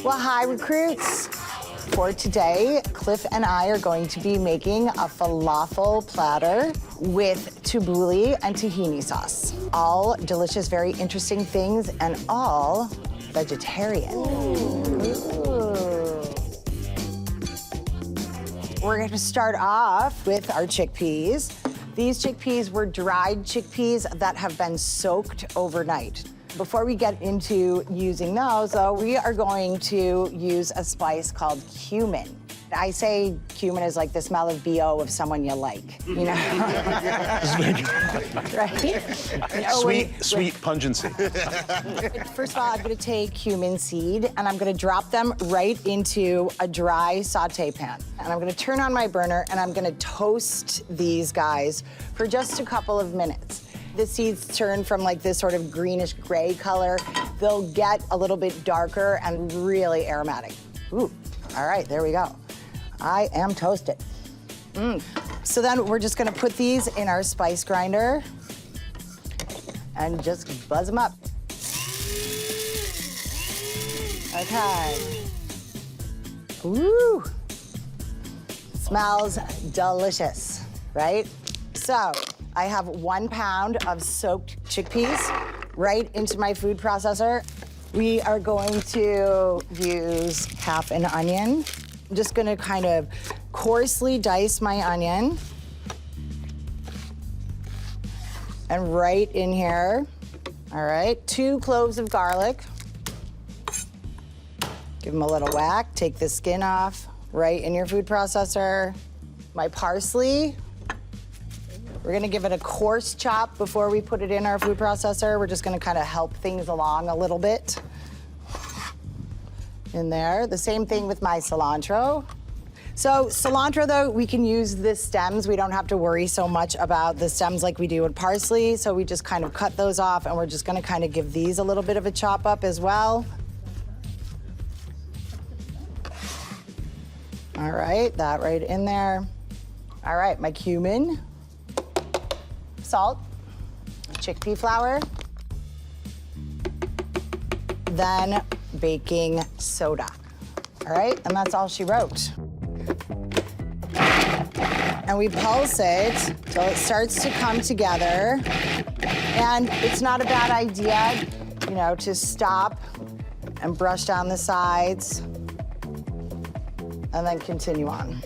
Well, hi, recruits. For today, Cliff and I are going to be making a falafel platter with tabbouleh and tahini sauce. All delicious, very interesting things, and all vegetarian. We're going to start off with our chickpeas. These chickpeas were dried chickpeas that have been soaked overnight. Before we get into using those, though, we are going to use a spice called cumin. I say cumin is like the smell of BO of someone you like, you know? Right? Sweet pungency. First of all, I'm gonna take cumin seed and I'm gonna drop them right into a dry saute pan. And I'm gonna turn on my burner and I'm gonna toast these guys for just a couple of minutes. The seeds turn from like this sort of greenish gray color. They'll get a little bit darker and really aromatic. Ooh, all right, there we go. I am toasted. So then we're just gonna put these in our spice grinder and just buzz them up. Okay. Ooh, smells delicious, right? So, I have 1 pound of soaked chickpeas right into my food processor. We are going to use half an onion. I'm just gonna kind of coarsely dice my onion. And right in here, all right, 2 cloves of garlic. Give them a little whack, take the skin off, right in your food processor. My parsley. We're gonna give it a coarse chop before we put it in our food processor. We're just gonna kind of help things along a little bit. In there. The same thing with my cilantro. So cilantro, though, we can use the stems. We don't have to worry so much about the stems like we do with parsley. So we just kind of cut those off, and we're just gonna kind of give these a little bit of a chop up as well. All right, that right in there. All right, my cumin. Salt, chickpea flour, then baking soda. All right, and that's all she wrote. And we pulse it till it starts to come together. And it's not a bad idea, you know, to stop and brush down the sides and then continue on.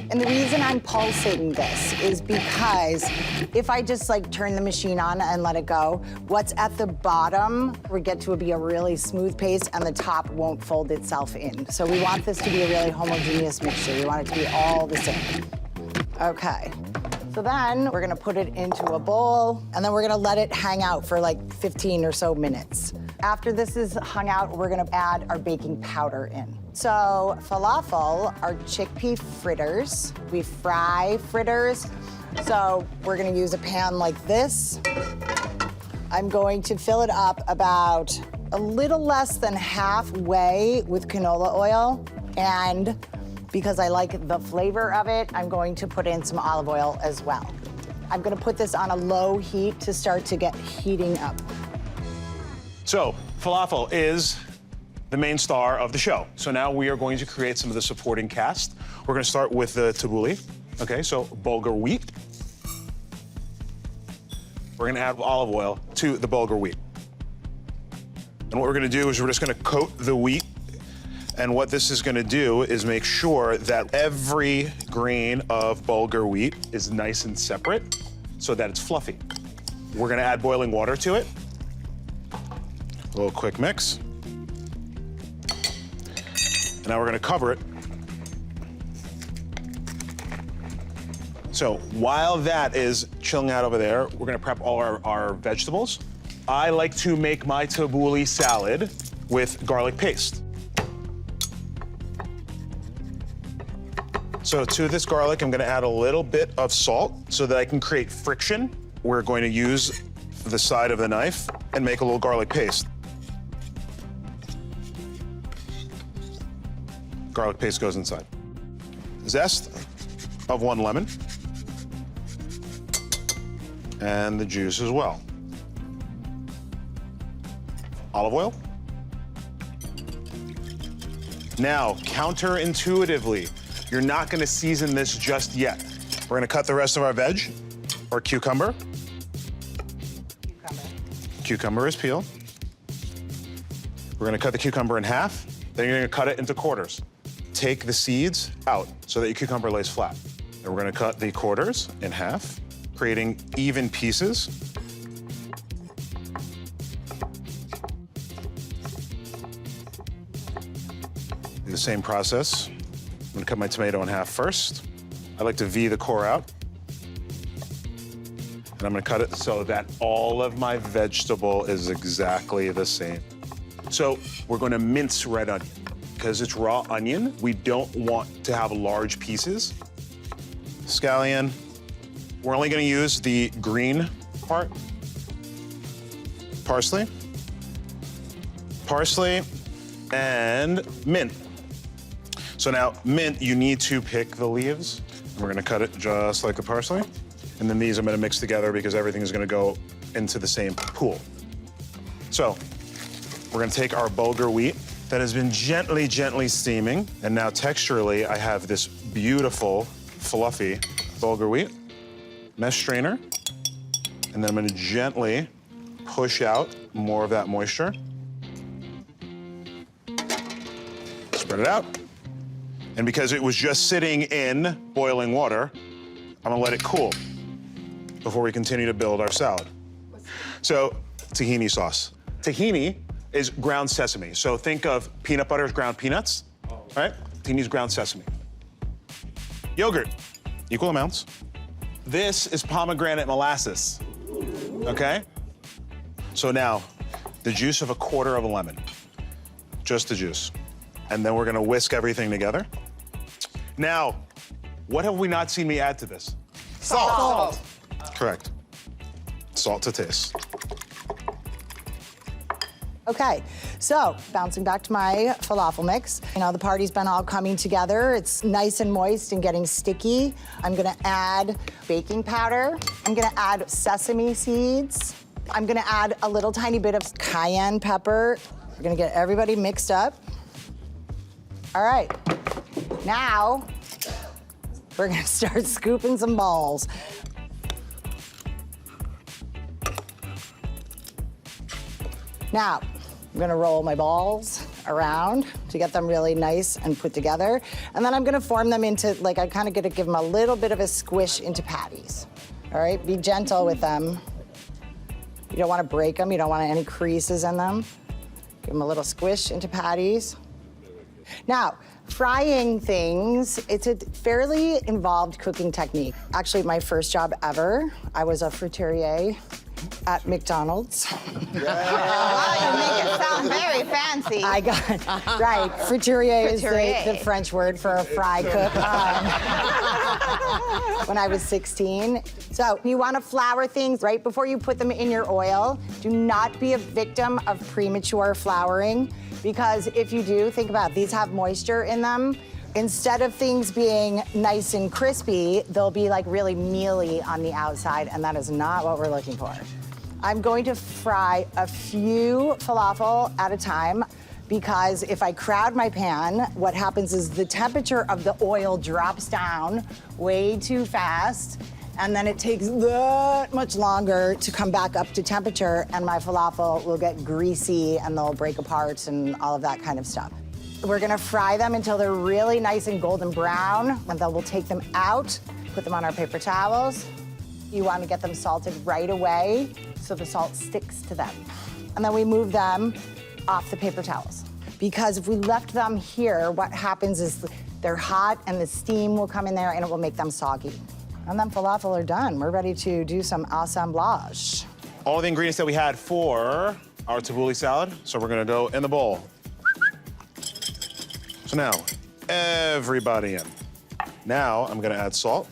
And the reason I'm pulsating this is because if I just like turn the machine on and let it go, what's at the bottom will get to be a really smooth paste and the top won't fold itself in. So we want this to be a really homogeneous mixture. We want it to be all the same. Okay. So then we're gonna put it into a bowl and then we're gonna let it hang out for like 15 or so minutes. After this is hung out, we're gonna add our baking powder in. So falafel are chickpea fritters. We fry fritters. So we're gonna use a pan like this. I'm going to fill it up about a little less than halfway with canola oil. And because I like the flavor of it, I'm going to put in some olive oil as well. I'm gonna put this on a low heat to start to get heating up. So, falafel is the main star of the show. So now we are going to create some of the supporting cast. We're gonna start with the tabbouleh. Okay, so bulgur wheat. We're gonna add olive oil to the bulgur wheat. And what we're gonna do is we're just gonna coat the wheat. And what this is gonna do is make sure that every grain of bulgur wheat is nice and separate so that it's fluffy. We're gonna add boiling water to it. A little quick mix. And now we're gonna cover it. So while that is chilling out over there, we're gonna prep all our vegetables. I like to make my tabbouleh salad with garlic paste. So to this garlic, I'm gonna add a little bit of salt so that I can create friction. We're going to use the side of the knife and make a little garlic paste. Garlic paste goes inside. Zest of 1 lemon. And the juice as well. Olive oil. Now, counterintuitively, you're not gonna season this just yet. We're gonna cut the rest of our veg, or cucumber. Cucumber is peeled. We're gonna cut the cucumber in half, then you're gonna cut it into quarters. Take the seeds out so that your cucumber lays flat. And we're gonna cut the quarters in half, creating even pieces. Do the same process. I'm gonna cut my tomato in half first. I like to V the core out. And I'm gonna cut it so that all of my vegetable is exactly the same. So we're gonna mince red onion. Because it's raw onion, we don't want to have large pieces. Scallion, we're only gonna use the green part. Parsley. Parsley and mint. So now, mint, you need to pick the leaves. We're gonna cut it just like the parsley. And then these I'm gonna mix together because everything is gonna go into the same pool. So, we're gonna take our bulgur wheat that has been gently, gently steaming. And now texturally, I have this beautiful, fluffy bulgur wheat. Mesh strainer. And then I'm gonna gently push out more of that moisture. Spread it out. And because it was just sitting in boiling water, I'm gonna let it cool before we continue to build our salad. So, tahini sauce. Tahini is ground sesame. So think of peanut butter as ground peanuts, right? Tahini's ground sesame. Yogurt, equal amounts. This is pomegranate molasses, okay? So now, the juice of a quarter of a lemon, just the juice. And then we're gonna whisk everything together. Now, what have we not seen me add to this? Salt. Correct. Salt to taste. Okay, so bouncing back to my falafel mix. You know, the party's been all coming together. It's nice and moist and getting sticky. I'm gonna add baking powder. I'm gonna add sesame seeds. I'm gonna add a little tiny bit of cayenne pepper. We're gonna get everybody mixed up. All right, now we're gonna start scooping some balls. Now, I'm gonna roll my balls around to get them really nice and put together. And then I'm gonna form them into, like, I kinda gotta give them a little bit of a squish into patties. All right, be gentle with them. You don't wanna break them, you don't want any creases in them. Give them a little squish into patties. Now, frying things, it's a fairly involved cooking technique. Actually, my first job ever, I was a friteurier at McDonald's. Wow, you make it sound very fancy. I got, right, friteurier is the French word for a fry cook. When I was 16. So you want to flour things right before you put them in your oil. Do not be a victim of premature flouring, because if you do, think about it, these have moisture in them. Instead of things being nice and crispy, they'll be like really mealy on the outside, and that is not what we're looking for. I'm going to fry a few falafel at a time, because if I crowd my pan, what happens is the temperature of the oil drops down way too fast, and then it takes that much longer to come back up to temperature, and my falafel will get greasy and they'll break apart and all of that kind of stuff. We're gonna fry them until they're really nice and golden brown, and then we'll take them out, put them on our paper towels. You wanna get them salted right away so the salt sticks to them. And then we move them off the paper towels. Because if we left them here, what happens is they're hot and the steam will come in there and it will make them soggy. And then falafel are done. We're ready to do some assemblage. All the ingredients that we had for our tabbouleh salad, so we're gonna go in the bowl. So now, everybody in. Now, I'm gonna add salt.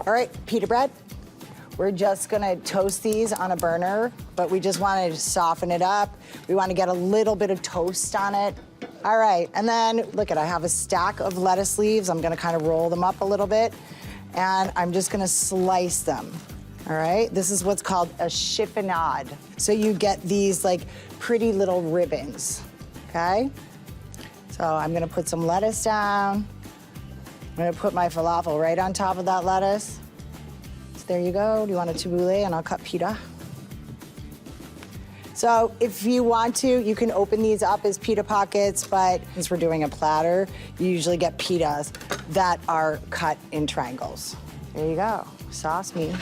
All right, pita bread. We're just gonna toast these on a burner, but we just wanna soften it up. We wanna get a little bit of toast on it. All right, and then look I have a stack of lettuce leaves. I'm gonna kind of roll them up a little bit, and I'm just gonna slice them. All right, this is what's called a chiffonade. So you get these like pretty little ribbons, okay? So I'm gonna put some lettuce down. I'm gonna put my falafel right on top of that lettuce. So there you go. Do you want a tabbouleh? And I'll cut pita. So if you want to, you can open these up as pita pockets, but since we're doing a platter, you usually get pitas that are cut in triangles. There you go, sauce me.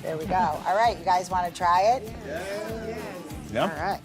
There we go. All right, you guys wanna try it? Yeah. All right.